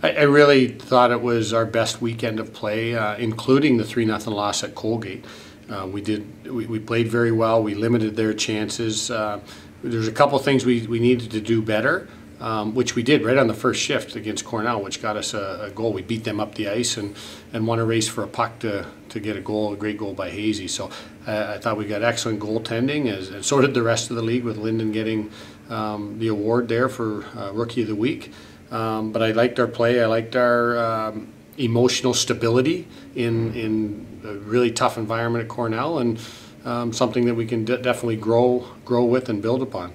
I really thought it was our best weekend of play, including the 3-0 loss at Colgate. We played very well. We limited their chances. There's a couple things we needed to do better, which we did right on the first shift against Cornell, which got us a goal. We beat them up the ice and won a race for a puck to get a goal, a great goal by Hazy. So I thought we got excellent goaltending, and so did the rest of the league, with Linden getting the award there for Rookie of the Week. But I liked our play. I liked our emotional stability in a really tough environment at Cornell, and something that we can definitely grow with and build upon.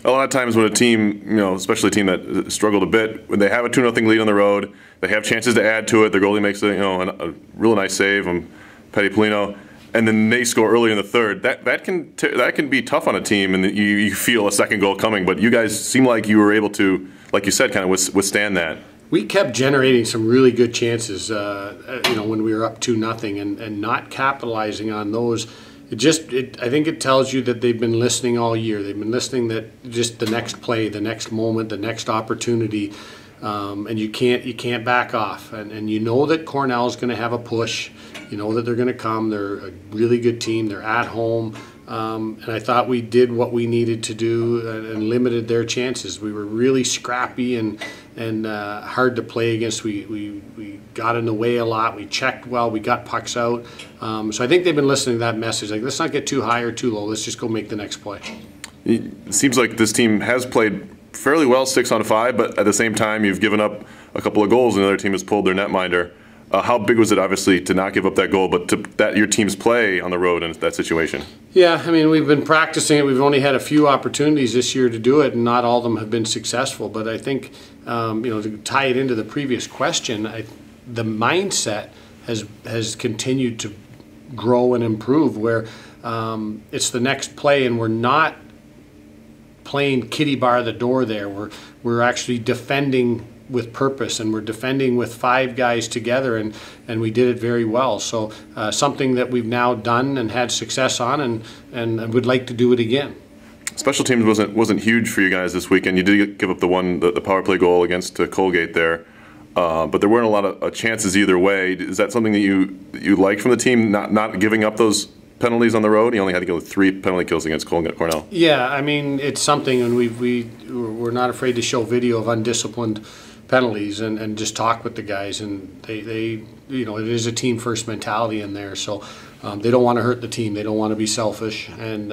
A lot of times when a team, especially a team that struggled a bit, when they have a 2-0 lead on the road, they have chances to add to it. Their goalie makes a really nice save from Petty Polino, and then they score early in the third. That can be tough on a team, and you feel a second goal coming. But you guys seem like you were able to, like you said, kind of withstand that. We kept generating some really good chances, when we were up 2-0, and not capitalizing on those. I think it tells you that they've been listening all year. They've been listening that just the next play, the next moment, the next opportunity, and you can't back off. And you know that Cornell's going to have a push. You know that they're going to come. They're a really good team. They're at home. And I thought we did what we needed to do and limited their chances. We were really scrappy and hard to play against. We got in the way a lot. We checked well. We got pucks out. So I think they've been listening to that message. Like, let's not get too high or too low. Let's just go make the next play. It seems like this team has played fairly well 6-on-5, but at the same time you've given up a couple of goals and the other team has pulled their netminder. How big was it, obviously, to not give up that goal, but that your team's play on the road in that situation? Yeah, I mean, we've been practicing it. We've only had a few opportunities this year to do it, and not all of them have been successful. But I think, to tie it into the previous question, the mindset has continued to grow and improve, where it's the next play, and we're not playing kitty bar the door there. We're actually defending with purpose, and we're defending with 5 guys together, and we did it very well. So something that we've now done and had success on, and would like to do it again. Special teams wasn't huge for you guys this weekend. You did give up the power play goal against Colgate there, but there weren't a lot of chances either way. Is that something that you like from the team, not giving up those penalties on the road? You only had to go with 3 penalty kills against Cornell. Yeah, I mean, it's something, and we're not afraid to show video of undisciplined penalties and just talk with the guys, and they it is a team first mentality in there, so they don't want to hurt the team, they don't want to be selfish, and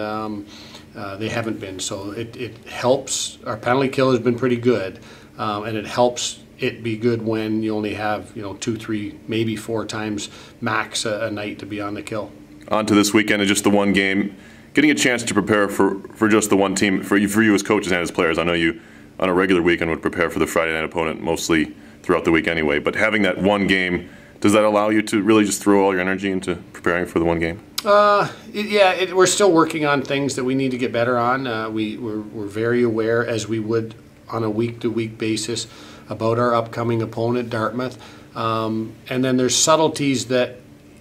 they haven't been. So it helps. Our penalty kill has been pretty good, and it helps it be good when you only have 2, 3, maybe 4 times max a night to be on the kill. On to this weekend and just the one game, getting a chance to prepare for just the one team, for you as coaches and as players. I know you on a regular weekend would prepare for the Friday night opponent mostly throughout the week anyway, but having that one game, does that allow you to really just throw all your energy into preparing for the one game? We're still working on things that we need to get better on. We're very aware, as we would on a week-to-week basis, about our upcoming opponent, Dartmouth. And then there's subtleties that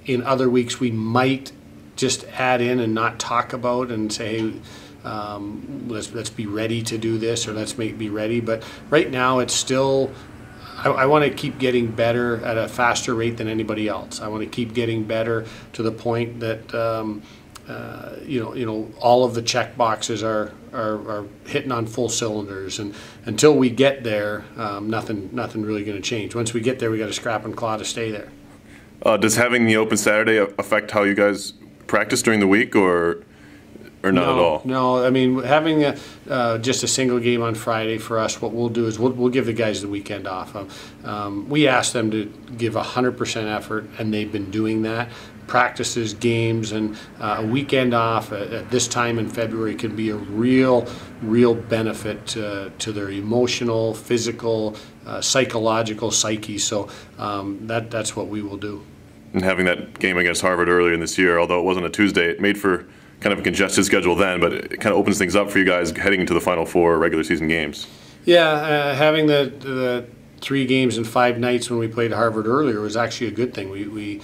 in other weeks we might just add in and not talk about and say, hey, let's be ready to do this, or let's be ready. But right now it's still, I want to keep getting better at a faster rate than anybody else. I want to keep getting better to the point that all of the check boxes are hitting on full cylinders, and until we get there, nothing really going to change. Once we get there, we got to scrap and claw to stay there. Does having the open Saturday affect how you guys practice during the week, or not at all? No, I mean, having just a single game on Friday for us, what we'll do is we'll give the guys the weekend off. We ask them to give 100% effort, and they've been doing that. Practices, games, and a weekend off at this time in February can be a real benefit to their emotional, physical, psychological psyche. So that's what we will do. And having that game against Harvard earlier in this year, although it wasn't a Tuesday, it made for kind of a congested schedule then, but it kind of opens things up for you guys heading into the Final 4 regular season games. Yeah, having the 3 games in 5 nights when we played Harvard earlier was actually a good thing. We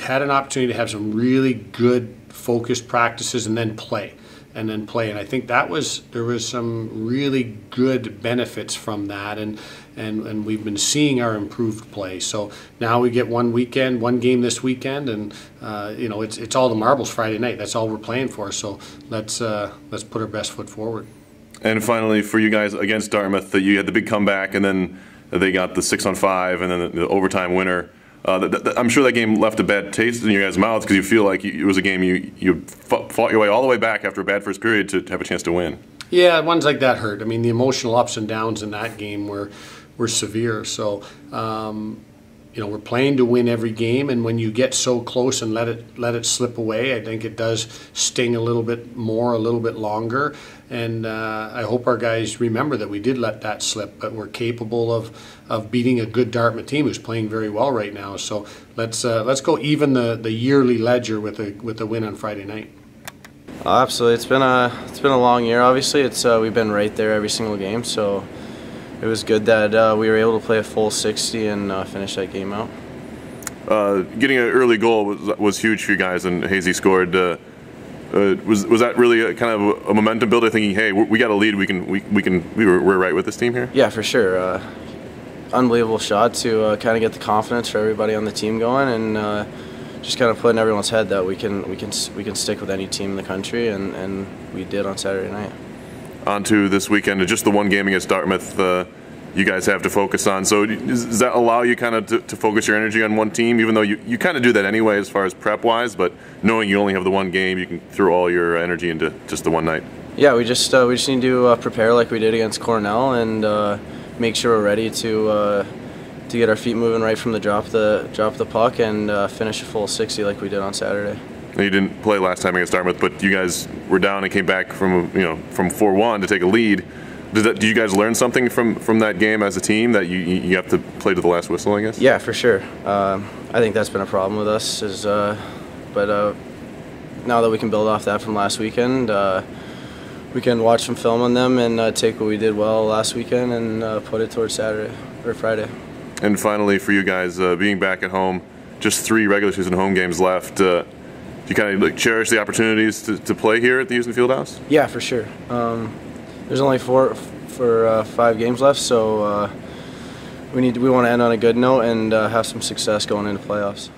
had an opportunity to have some really good focused practices and then play. and then play. And I think there was some really good benefits from that, and we've been seeing our improved play. So now we get one game this weekend, and it's all the marbles Friday night. That's all we're playing for. So let's put our best foot forward. And finally, for you guys against Dartmouth, you had the big comeback, and then they got the 6-on-5, and then the overtime winner. I'm sure that game left a bad taste in your guys' mouths because you feel like it was a game you fought your way all the way back after a bad first period to have a chance to win. Yeah, ones like that hurt. I mean, the emotional ups and downs in that game were severe. So, we're playing to win every game, and when you get so close and let it slip away, I think it does sting a little bit more, a little bit longer. And I hope our guys remember that we did let that slip, but we're capable of beating a good Dartmouth team who's playing very well right now. So let's go even the yearly ledger with a win on Friday night. Absolutely, it's been a long year. Obviously, we've been right there every single game. So it was good that we were able to play a full 60 and finish that game out. Getting an early goal was huge for you guys, and Hazy scored. Was that really a kind of a momentum builder, thinking, hey, we got a lead, we're right with this team here? Yeah, for sure. Unbelievable shot to kind of get the confidence for everybody on the team going, and just kind of put in everyone's head that we can stick with any team in the country, and we did on Saturday night. On to this weekend, just the one game against Dartmouth you guys have to focus on. So does that allow you kind of to focus your energy on one team, even though you kind of do that anyway as far as prep-wise, but knowing you only have the one game, you can throw all your energy into just the one night? Yeah, we just need to prepare like we did against Cornell, and make sure we're ready to get our feet moving right from the drop the puck, and finish a full 60 like we did on Saturday. You didn't play last time against Dartmouth, but you guys were down and came back from 4-1 to take a lead. Did you guys learn something from that game as a team that you have to play to the last whistle, I guess? Yeah, for sure. I think that's been a problem with us. But now that we can build off that from last weekend, we can watch some film on them and take what we did well last weekend and put it towards Saturday or Friday. And finally, for you guys, being back at home, just 3 regular season home games left. Do you kind of cherish the opportunities to play here at the Houston Fieldhouse? Yeah, for sure. There's only 5 games left, so we want to end on a good note and have some success going into playoffs.